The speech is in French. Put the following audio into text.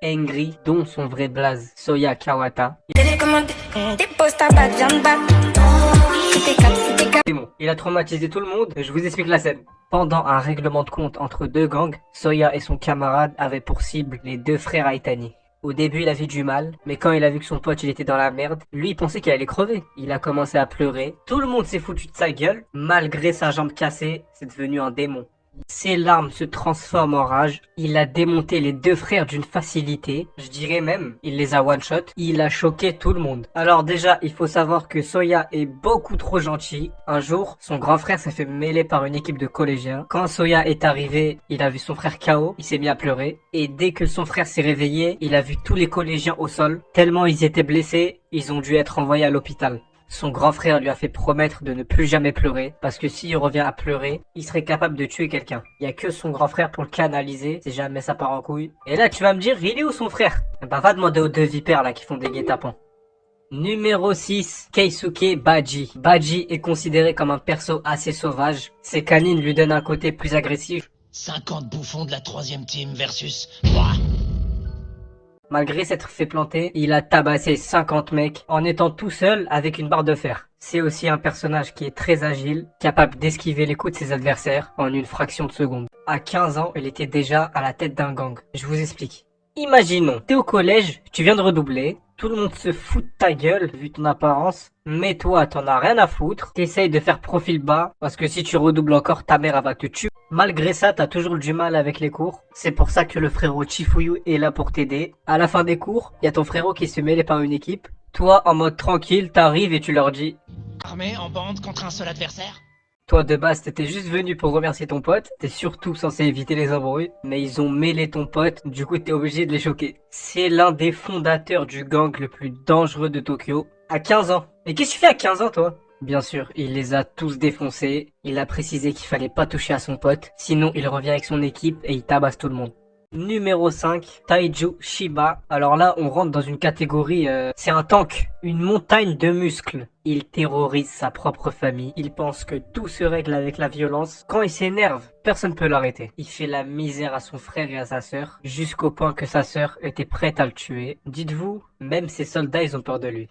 Angry, dont son vrai blaze, Soya Kawata. Démon. Il a traumatisé tout le monde, je vous explique la scène. Pendant un règlement de compte entre deux gangs, Soya et son camarade avaient pour cible les deux frères Aitani. Au début, il a vu du mal, mais quand il a vu que son pote il était dans la merde, lui il pensait qu'il allait crever. Il a commencé à pleurer, tout le monde s'est foutu de sa gueule, malgré sa jambe cassée, c'est devenu un démon. Ses larmes se transforment en rage, il a démonté les deux frères d'une facilité, je dirais même, il les a one-shot, il a choqué tout le monde. Alors déjà, il faut savoir que Soya est beaucoup trop gentil. Un jour, son grand frère s'est fait mêler par une équipe de collégiens. Quand Soya est arrivé, il a vu son frère KO, il s'est mis à pleurer, et dès que son frère s'est réveillé, il a vu tous les collégiens au sol. Tellement ils étaient blessés, ils ont dû être envoyés à l'hôpital. Son grand frère lui a fait promettre de ne plus jamais pleurer, parce que s'il revient à pleurer, il serait capable de tuer quelqu'un. Il y a que son grand frère pour le canaliser, si jamais ça part en couille. Et là, tu vas me dire, il est où son frère? Bah va demander aux deux vipères là qui font des guet-apens. Numéro 6, Keisuke Baji. Baji est considéré comme un perso assez sauvage. Ses canines lui donnent un côté plus agressif. 50 bouffons de la 3ème team versus moi. Malgré s'être fait planter, il a tabassé 50 mecs en étant tout seul avec une barre de fer. C'est aussi un personnage qui est très agile, capable d'esquiver les coups de ses adversaires en une fraction de seconde. À 15 ans, il était déjà à la tête d'un gang. Je vous explique. Imaginons, t'es au collège, tu viens de redoubler, tout le monde se fout de ta gueule vu ton apparence, mais toi t'en as rien à foutre, t'essayes de faire profil bas, parce que si tu redoubles encore, ta mère elle va te tuer. Malgré ça, t'as toujours du mal avec les cours, c'est pour ça que le frérot Chifuyu est là pour t'aider. À la fin des cours, y a ton frérot qui se mêlé par une équipe, toi en mode tranquille, t'arrives et tu leur dis Armé en bande contre un seul adversaire. toi de base t'étais juste venu pour remercier ton pote, t'es surtout censé éviter les embrouilles, mais ils ont mêlé ton pote, du coup t'es obligé de les choquer. C'est l'un des fondateurs du gang le plus dangereux de Tokyo, à 15 ans. Mais qu'est-ce que tu fais à 15 ans toi? Bien sûr, il les a tous défoncés, il a précisé qu'il fallait pas toucher à son pote, sinon il revient avec son équipe et il tabasse tout le monde. Numéro 5, Taiju Shiba. Alors là, on rentre dans une catégorie, c'est un tank, une montagne de muscles. Il terrorise sa propre famille, il pense que tout se règle avec la violence. Quand il s'énerve, personne ne peut l'arrêter. Il fait la misère à son frère et à sa sœur, jusqu'au point que sa sœur était prête à le tuer. Dites-vous, même ses soldats, ils ont peur de lui.